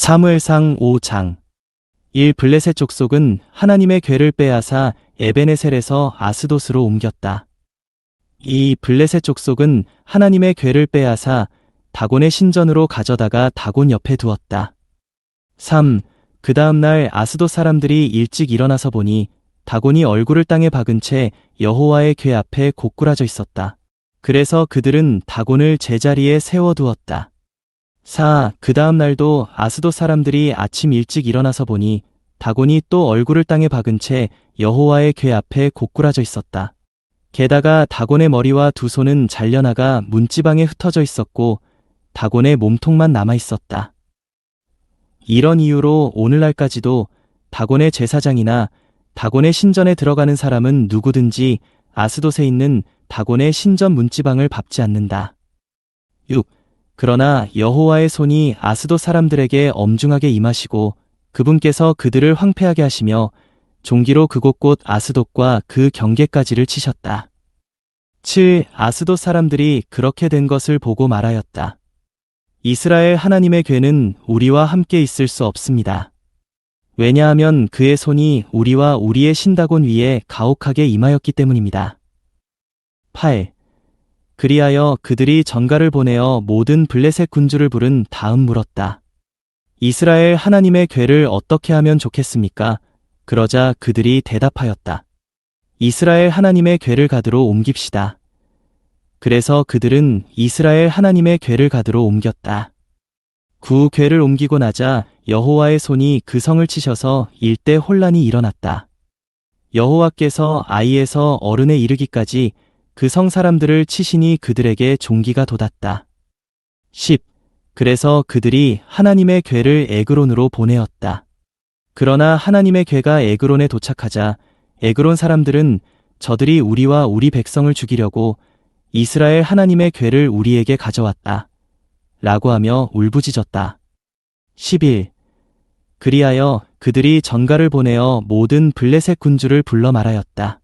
사무엘상 5장 1. 블레셋 족속은 하나님의 궤를 빼앗아 에베네셀에서 아스돗으로 옮겼다. 2. 블레셋 족속은 하나님의 궤를 빼앗아 다곤의 신전으로 가져다가 다곤 옆에 두었다. 3. 그 다음 날 아스돗 사람들이 일찍 일어나서 보니 다곤이 얼굴을 땅에 박은 채 여호와의 궤 앞에 고꾸라져 있었다. 그래서 그들은 다곤을 제자리에 세워두었다. 4. 그 다음 날도 아스돗 사람들이 아침 일찍 일어나서 보니 다곤이 또 얼굴을 땅에 박은 채 여호와의 궤 앞에 고꾸라져 있었다. 게다가 다곤의 머리와 두 손은 잘려나가 문지방에 흩어져 있었고 다곤의 몸통만 남아 있었다. 이런 이유로 오늘날까지도 다곤의 제사장이나 다곤의 신전에 들어가는 사람은 누구든지 아스돗에 있는 다곤의 신전 문지방을 밟지 않는다. 6. 그러나 여호와의 손이 아스돗 사람들에게 엄중하게 임하시고 그분께서 그들을 황폐하게 하시며 종기로 그곳 아스돗과 그 경계까지를 치셨다. 7. 아스돗 사람들이 그렇게 된 것을 보고 말하였다. 이스라엘 하나님의 궤는 우리와 함께 있을 수 없습니다. 왜냐하면 그의 손이 우리와 우리의 신다곤 위에 가혹하게 임하였기 때문입니다. 8. 그리하여 그들이 전가를 보내어 모든 블레셋 군주를 부른 다음 물었다. 이스라엘 하나님의 궤를 어떻게 하면 좋겠습니까? 그러자 그들이 대답하였다. 이스라엘 하나님의 궤를 가드로 옮깁시다. 그래서 그들은 이스라엘 하나님의 궤를 가드로 옮겼다. 구 궤를 옮기고 나자 여호와의 손이 그 성을 치셔서 일대 혼란이 일어났다. 여호와께서 아이에서 어른에 이르기까지 그 성 사람들을 치시니 그들에게 종기가 돋았다. 10. 그래서 그들이 하나님의 궤를 에그론으로 보내었다. 그러나 하나님의 궤가 에그론에 도착하자 에그론 사람들은 저들이 우리와 우리 백성을 죽이려고 이스라엘 하나님의 궤를 우리에게 가져왔다. 라고 하며 울부짖었다. 11. 그리하여 그들이 전가를 보내어 모든 블레셋 군주를 불러 말하였다.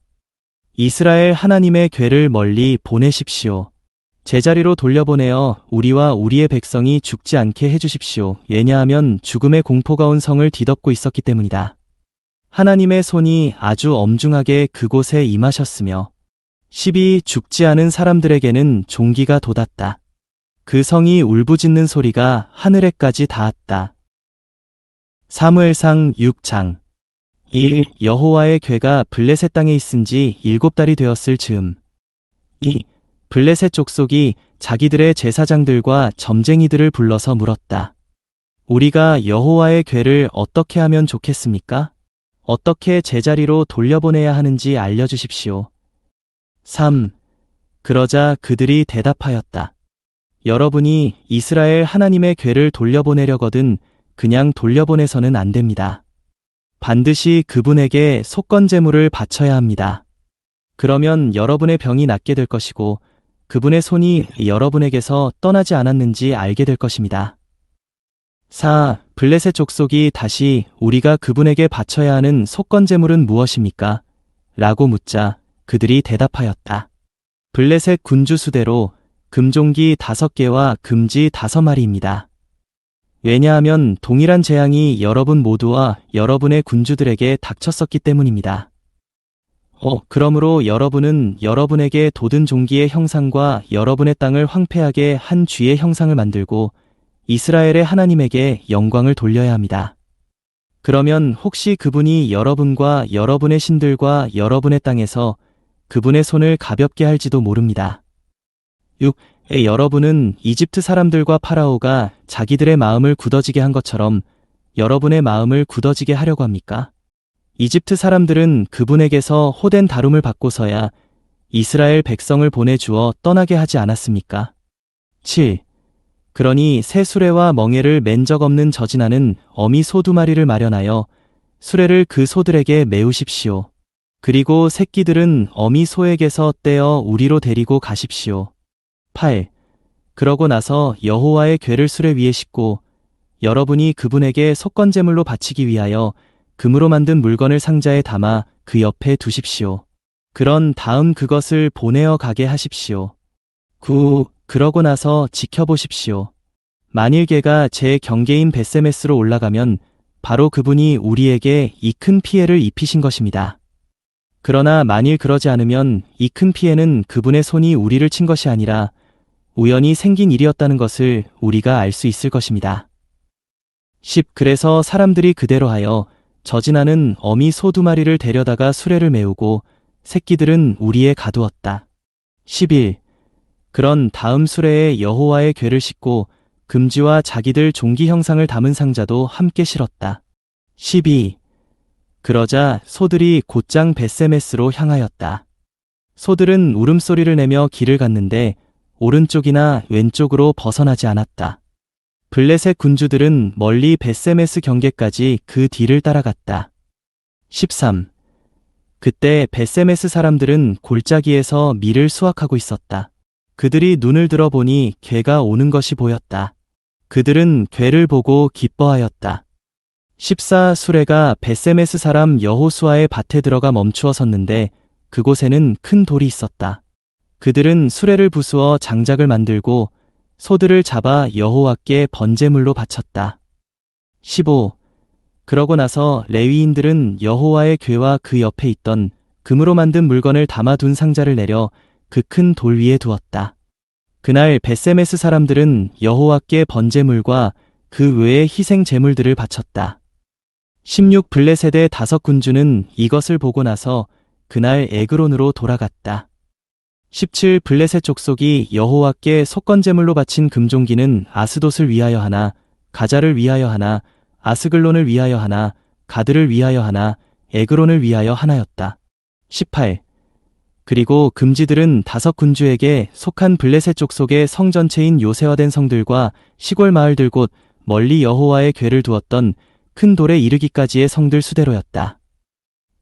이스라엘 하나님의 궤를 멀리 보내십시오. 제자리로 돌려보내어 우리와 우리의 백성이 죽지 않게 해주십시오. 왜냐하면 죽음의 공포가 온 성을 뒤덮고 있었기 때문이다. 하나님의 손이 아주 엄중하게 그곳에 임하셨으며 12. 죽지 않은 사람들에게는 종기가 돋았다. 그 성이 울부짖는 소리가 하늘에까지 닿았다. 사무엘상 6장 1. 여호와의 궤가 블레셋 땅에 있은 지 7달이 되었을 즈음. 2. 블레셋 족속이 자기들의 제사장들과 점쟁이들을 불러서 물었다. 우리가 여호와의 궤를 어떻게 하면 좋겠습니까? 어떻게 제자리로 돌려보내야 하는지 알려주십시오. 3. 그러자 그들이 대답하였다. 여러분이 이스라엘 하나님의 궤를 돌려보내려거든 그냥 돌려보내서는 안 됩니다. 반드시 그분에게 속건제물을 바쳐야 합니다. 그러면 여러분의 병이 낫게 될 것이고 그분의 손이 여러분에게서 떠나지 않았는지 알게 될 것입니다. 4. 블레셋 족속이 다시 우리가 그분에게 바쳐야 하는 속건제물은 무엇입니까? 라고 묻자 그들이 대답하였다. 블레셋 군주 수대로 금종기 5개와 금지 5마리입니다. 왜냐하면 동일한 재앙이 여러분 모두와 여러분의 군주들에게 닥쳤었기 때문입니다. 그러므로 여러분은 여러분에게 돋은 종기의 형상과 여러분의 땅을 황폐하게 한 쥐의 형상을 만들고 이스라엘의 하나님에게 영광을 돌려야 합니다. 그러면 혹시 그분이 여러분과 여러분의 신들과 여러분의 땅에서 그분의 손을 가볍게 할지도 모릅니다. 6. 여러분은 이집트 사람들과 파라오가 자기들의 마음을 굳어지게 한 것처럼 여러분의 마음을 굳어지게 하려고 합니까? 이집트 사람들은 그분에게서 호된 다룸을 받고서야 이스라엘 백성을 보내주어 떠나게 하지 않았습니까? 7. 그러니 새 수레와 멍에를 맨 적 없는 저지나는 어미 소 2마리를 마련하여 수레를 그 소들에게 메우십시오. 그리고 새끼들은 어미 소에게서 떼어 우리로 데리고 가십시오. 8. 그러고 나서 여호와의 궤를 수레 위에 싣고 여러분이 그분에게 속건제물로 바치기 위하여 금으로 만든 물건을 상자에 담아 그 옆에 두십시오. 그런 다음 그것을 보내어 가게 하십시오. 9. 그러고 나서 지켜보십시오. 만일 걔가 제 경계인 벳세메스로 올라가면 바로 그분이 우리에게 이 큰 피해를 입히신 것입니다. 그러나 만일 그러지 않으면 이 큰 피해는 그분의 손이 우리를 친 것이 아니라 우연히 생긴 일이었다는 것을 우리가 알 수 있을 것입니다. 10. 그래서 사람들이 그대로 하여 저지나는 어미 소 2마리를 데려다가 수레를 메우고 새끼들은 우리에 가두었다. 11. 그런 다음 수레에 여호와의 궤를 싣고 금지와 자기들 종기 형상을 담은 상자도 함께 실었다. 12. 그러자 소들이 곧장 벳세메스로 향하였다. 소들은 울음소리를 내며 길을 갔는데 오른쪽이나 왼쪽으로 벗어나지 않았다. 블레셋 군주들은 멀리 벳세메스 경계까지 그 뒤를 따라갔다. 13. 그때 벳세메스 사람들은 골짜기에서 밀을 수확하고 있었다. 그들이 눈을 들어보니 괴가 오는 것이 보였다. 그들은 괴를 보고 기뻐하였다. 14. 수레가 벳세메스 사람 여호수아의 밭에 들어가 멈추어 섰는데 그곳에는 큰 돌이 있었다. 그들은 수레를 부수어 장작을 만들고 소들을 잡아 여호와께 번제물로 바쳤다. 15. 그러고 나서 레위인들은 여호와의 궤와 그 옆에 있던 금으로 만든 물건을 담아둔 상자를 내려 그 큰 돌 위에 두었다. 그날 벳세메스 사람들은 여호와께 번제물과 그 외의 희생 제물들을 바쳤다. 16. 블레셋의 5 군주는 이것을 보고 나서 그날 에그론으로 돌아갔다. 17. 블레셋 족속이 여호와께 속건제물로 바친 금종기는 아스돗을 위하여 하나, 가자를 위하여 하나, 아스글론을 위하여 하나, 가드를 위하여 하나, 에그론을 위하여 하나였다. 18. 그리고 금지들은 5 군주에게 속한 블레셋 족속의 성 전체인 요새화된 성들과 시골 마을들 곧 멀리 여호와의 궤를 두었던 큰 돌에 이르기까지의 성들 수대로였다.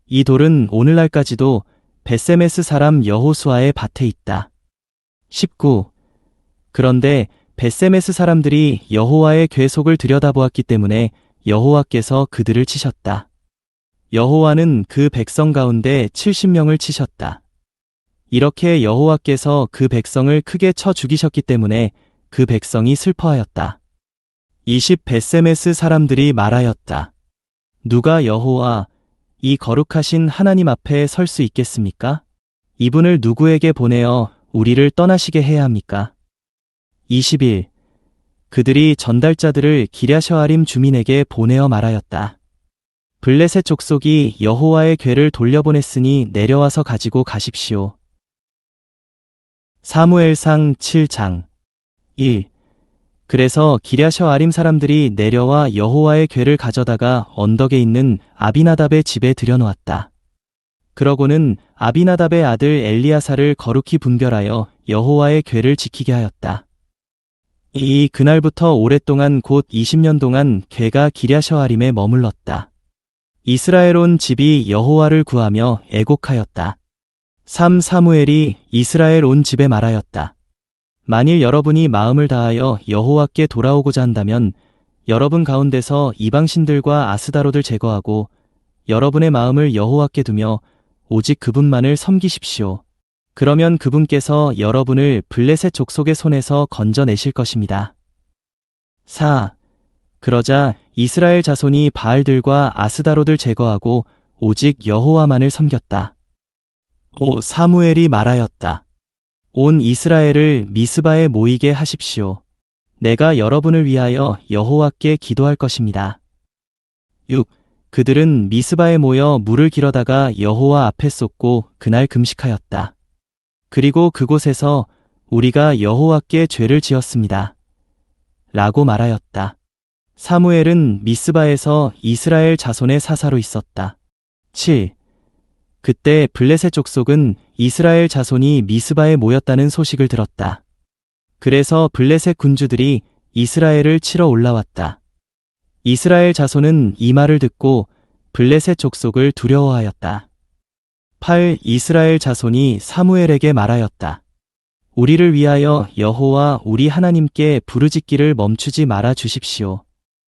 이 돌은 오늘날까지도 벳세메스 사람 여호수아의 밭에 있다. 19. 그런데 벳세메스 사람들이 여호와의 궤 속을 들여다보았기 때문에 여호와께서 그들을 치셨다. 여호와는 그 백성 가운데 70명을 치셨다. 이렇게 여호와께서 그 백성을 크게 쳐 죽이셨기 때문에 그 백성이 슬퍼하였다. 20. 벳세메스 사람들이 말하였다. 누가 여호와 이 거룩하신 하나님 앞에 설 수 있겠습니까? 이분을 누구에게 보내어 우리를 떠나시게 해야 합니까? 21. 그들이 전달자들을 기랴셔아림 주민에게 보내어 말하였다. 블레셋 족속이 여호와의 궤를 돌려보냈으니 내려와서 가지고 가십시오. 사무엘상 7장 1. 그래서 기랴셔아림 사람들이 내려와 여호와의 궤를 가져다가 언덕에 있는 아비나답의 집에 들여놓았다. 그러고는 아비나답의 아들 엘리야사를 거룩히 분별하여 여호와의 궤를 지키게 하였다. 이 그날부터 오랫동안 곧 20년 동안 궤가 기랴셔아림에 머물렀다. 이스라엘 온 집이 여호와를 구하며 애곡하였다. 3. 사무엘이 이스라엘 온 집에 말하였다. 만일 여러분이 마음을 다하여 여호와께 돌아오고자 한다면 여러분 가운데서 이방신들과 아스다롯을 제거하고 여러분의 마음을 여호와께 두며 오직 그분만을 섬기십시오. 그러면 그분께서 여러분을 블레셋 족속의 손에서 건져내실 것입니다. 4. 그러자 이스라엘 자손이 바알들과 아스다롯을 제거하고 오직 여호와만을 섬겼다. 5. 사무엘이 말하였다. 온 이스라엘을 미스바에 모이게 하십시오. 내가 여러분을 위하여 여호와께 기도할 것입니다. 6. 그들은 미스바에 모여 물을 길어다가 여호와 앞에 쏟고 그날 금식하였다. 그리고 그곳에서 우리가 여호와께 죄를 지었습니다. 라고 말하였다. 사무엘은 미스바에서 이스라엘 자손의 사사로 있었다. 7. 그때 블레셋 족속은 이스라엘 자손이 미스바에 모였다는 소식을 들었다. 그래서 블레셋 군주들이 이스라엘을 치러 올라왔다. 이스라엘 자손은 이 말을 듣고 블레셋 족속을 두려워하였다. 8. 이스라엘 자손이 사무엘에게 말하였다. 우리를 위하여 여호와 우리 하나님께 부르짖기를 멈추지 말아 주십시오.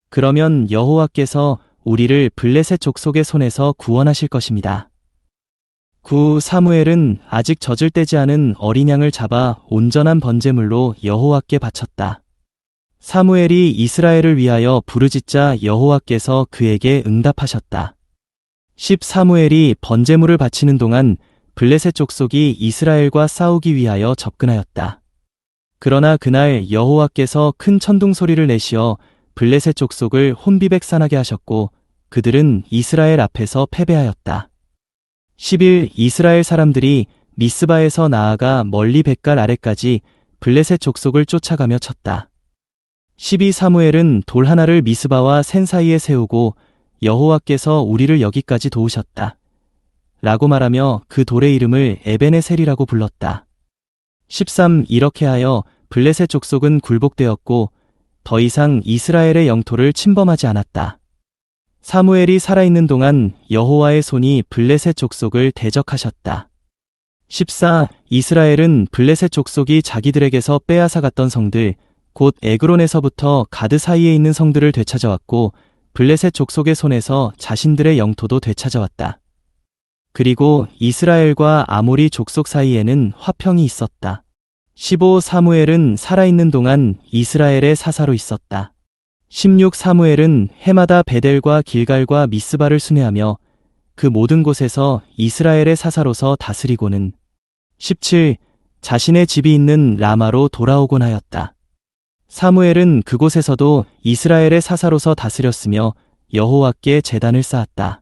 그러면 여호와께서 우리를 블레셋 족속의 손에서 구원하실 것입니다. 9. 사무엘은 아직 젖을 떼지 않은 어린 양을 잡아 온전한 번제물로 여호와께 바쳤다. 사무엘이 이스라엘을 위하여 부르짖자 여호와께서 그에게 응답하셨다. 10 사무엘이 번제물을 바치는 동안 블레셋 족속이 이스라엘과 싸우기 위하여 접근하였다. 그러나 그날 여호와께서 큰 천둥 소리를 내시어 블레셋 족속을 혼비백산하게 하셨고 그들은 이스라엘 앞에서 패배하였다. 11 이스라엘 사람들이 미스바에서 나아가 멀리 뱃갈 아래까지 블레셋 족속을 쫓아가며 쳤다. 12 사무엘은 돌 하나를 미스바와 센 사이에 세우고 여호와께서 우리를 여기까지 도우셨다. 라고 말하며 그 돌의 이름을 에베네셀이라고 불렀다. 13 이렇게 하여 블레셋 족속은 굴복되었고 더 이상 이스라엘의 영토를 침범하지 않았다. 사무엘이 살아있는 동안 여호와의 손이 블레셋 족속을 대적하셨다. 14 이스라엘은 블레셋 족속이 자기들에게서 빼앗아갔던 성들 곧 에그론에서부터 가드 사이에 있는 성들을 되찾아왔고 블레셋 족속의 손에서 자신들의 영토도 되찾아왔다. 그리고 이스라엘과 아모리 족속 사이에는 화평이 있었다. 15 사무엘은 살아있는 동안 이스라엘의 사사로 있었다. 16 사무엘은 해마다 베델과 길갈과 미스바를 순회하며 그 모든 곳에서 이스라엘의 사사로서 다스리고는 17 자신의 집이 있는 라마로 돌아오곤 하였다. 사무엘은 그곳에서도 이스라엘의 사사로서 다스렸으며 여호와께 제단을 쌓았다.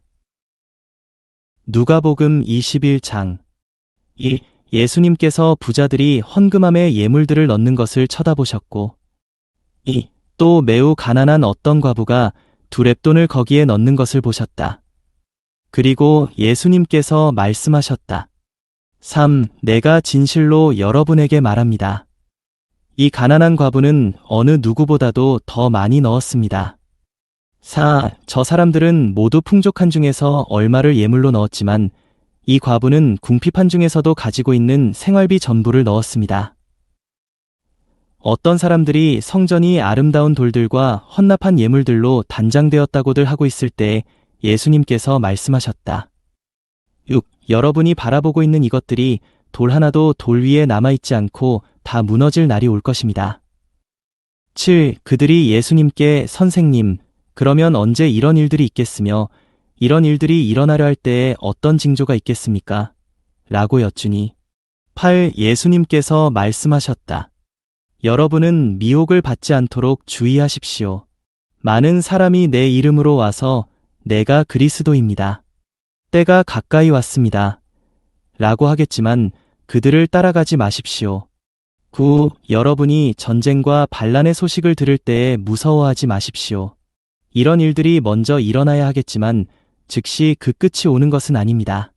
누가복음 21장 1. 예수님께서 부자들이 헌금함에 예물들을 넣는 것을 쳐다보셨고 2. 또 매우 가난한 어떤 과부가 두 렙돈을 거기에 넣는 것을 보셨다. 그리고 예수님께서 말씀하셨다. 3. 내가 진실로 여러분에게 말합니다. 이 가난한 과부는 어느 누구보다도 더 많이 넣었습니다. 4. 저 사람들은 모두 풍족한 중에서 얼마를 예물로 넣었지만 이 과부는 궁핍한 중에서도 가지고 있는 생활비 전부를 넣었습니다. 어떤 사람들이 성전이 아름다운 돌들과 헌납한 예물들로 단장되었다고들 하고 있을 때 예수님께서 말씀하셨다. 6. 여러분이 바라보고 있는 이것들이 돌 하나도 돌 위에 남아있지 않고 다 무너질 날이 올 것입니다. 7. 그들이 예수님께 선생님, 그러면 언제 이런 일들이 있겠으며 이런 일들이 일어나려 할 때에 어떤 징조가 있겠습니까? 라고 여쭈니 8. 예수님께서 말씀하셨다. 여러분은 미혹을 받지 않도록 주의하십시오. 많은 사람이 내 이름으로 와서 내가 그리스도입니다. 때가 가까이 왔습니다. 라고 하겠지만 그들을 따라가지 마십시오. 9. 여러분이 전쟁과 반란의 소식을 들을 때에 무서워하지 마십시오. 이런 일들이 먼저 일어나야 하겠지만 즉시 그 끝이 오는 것은 아닙니다.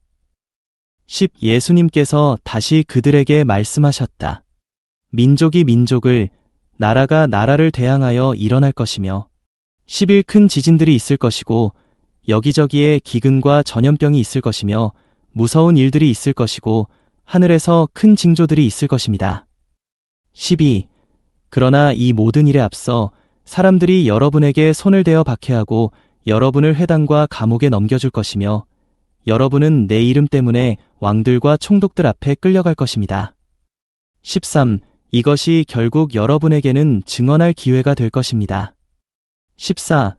10. 예수님께서 다시 그들에게 말씀하셨다. 민족이 민족을, 나라가 나라를 대항하여 일어날 것이며 11. 큰 지진들이 있을 것이고 여기저기에 기근과 전염병이 있을 것이며 무서운 일들이 있을 것이고 하늘에서 큰 징조들이 있을 것입니다. 12. 그러나 이 모든 일에 앞서 사람들이 여러분에게 손을 대어 박해하고 여러분을 회당과 감옥에 넘겨줄 것이며 여러분은 내 이름 때문에 왕들과 총독들 앞에 끌려갈 것입니다. 13. 이것이 결국 여러분에게는 증언할 기회가 될 것입니다. 14.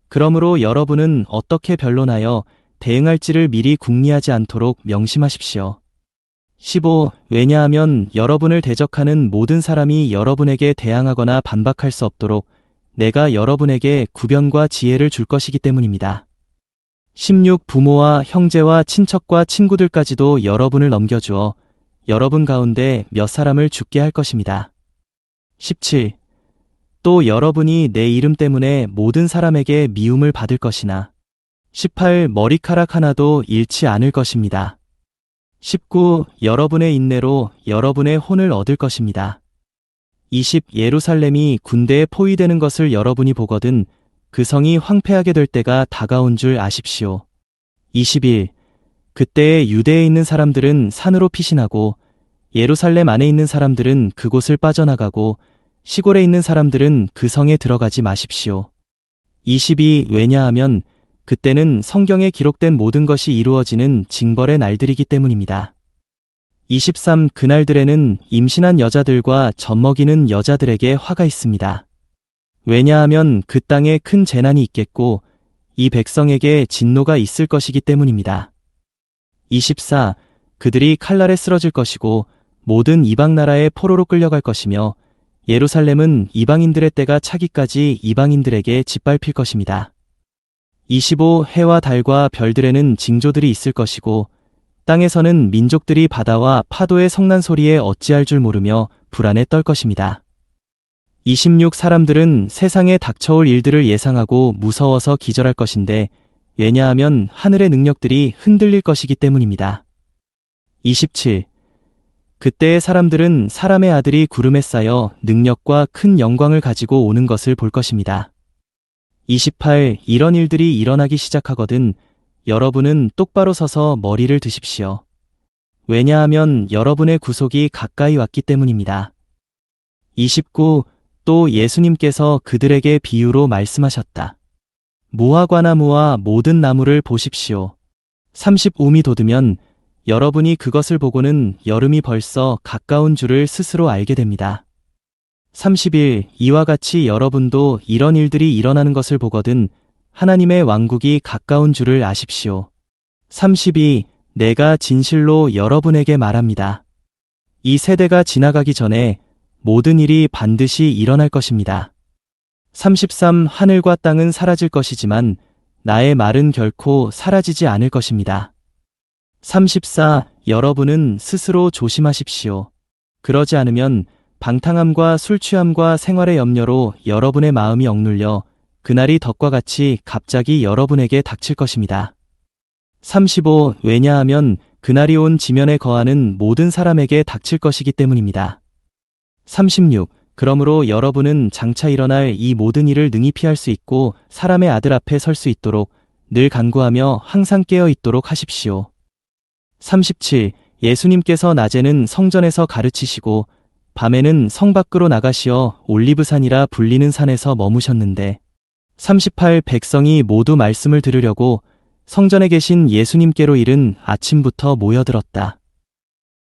그러므로 여러분은 어떻게 변론하여 대응할지를 미리 궁리하지 않도록 명심하십시오. 15. 왜냐하면 여러분을 대적하는 모든 사람이 여러분에게 대항하거나 반박할 수 없도록 내가 여러분에게 구변과 지혜를 줄 것이기 때문입니다. 16. 부모와 형제와 친척과 친구들까지도 여러분을 넘겨주어 여러분 가운데 몇 사람을 죽게 할 것입니다. 17. 또 여러분이 내 이름 때문에 모든 사람에게 미움을 받을 것이나 18. 머리카락 하나도 잃지 않을 것입니다. 19. 여러분의 인내로 여러분의 혼을 얻을 것입니다. 20. 예루살렘이 군대에 포위되는 것을 여러분이 보거든 그 성이 황폐하게 될 때가 다가온 줄 아십시오. 21. 그때에 유대에 있는 사람들은 산으로 피신하고 예루살렘 안에 있는 사람들은 그곳을 빠져나가고 시골에 있는 사람들은 그 성에 들어가지 마십시오. 22. 왜냐하면 그때는 성경에 기록된 모든 것이 이루어지는 징벌의 날들이기 때문입니다. 23. 그날들에는 임신한 여자들과 젖먹이는 여자들에게 화가 있습니다. 왜냐하면 그 땅에 큰 재난이 있겠고 이 백성에게 진노가 있을 것이기 때문입니다. 24. 그들이 칼날에 쓰러질 것이고 모든 이방 나라에 포로로 끌려갈 것이며 예루살렘은 이방인들의 때가 차기까지 이방인들에게 짓밟힐 것입니다. 25. 해와 달과 별들에는 징조들이 있을 것이고 땅에서는 민족들이 바다와 파도의 성난 소리에 어찌할 줄 모르며 불안에 떨 것입니다. 26. 사람들은 세상에 닥쳐올 일들을 예상하고 무서워서 기절할 것인데 왜냐하면 하늘의 능력들이 흔들릴 것이기 때문입니다. 27. 그때의 사람들은 사람의 아들이 구름에 쌓여 능력과 큰 영광을 가지고 오는 것을 볼 것입니다. 28. 이런 일들이 일어나기 시작하거든 여러분은 똑바로 서서 머리를 드십시오. 왜냐하면 여러분의 구속이 가까이 왔기 때문입니다. 29. 또 예수님께서 그들에게 비유로 말씀하셨다. 무화과나무와 모든 나무를 보십시오. 35미 돋으면 여러분이 그것을 보고는 여름이 벌써 가까운 줄을 스스로 알게 됩니다. 30일 이와 같이 여러분도 이런 일들이 일어나는 것을 보거든 하나님의 왕국이 가까운 줄을 아십시오. 32. 내가 진실로 여러분에게 말합니다. 이 세대가 지나가기 전에 모든 일이 반드시 일어날 것입니다. 33. 하늘과 땅은 사라질 것이지만 나의 말은 결코 사라지지 않을 것입니다. 34. 여러분은 스스로 조심하십시오. 그러지 않으면 방탕함과 술 취함과 생활의 염려로 여러분의 마음이 억눌려 그날이 덕과 같이 갑자기 여러분에게 닥칠 것입니다. 35. 왜냐하면 그날이 온 지면에 거하는 모든 사람에게 닥칠 것이기 때문입니다. 36. 그러므로 여러분은 장차 일어날 이 모든 일을 능히 피할 수 있고 사람의 아들 앞에 설 수 있도록 늘 간구하며 항상 깨어 있도록 하십시오. 37. 예수님께서 낮에는 성전에서 가르치시고 밤에는 성 밖으로 나가시어 올리브산이라 불리는 산에서 머무셨는데 38. 백성이 모두 말씀을 들으려고 성전에 계신 예수님께로 이른 아침부터 모여들었다.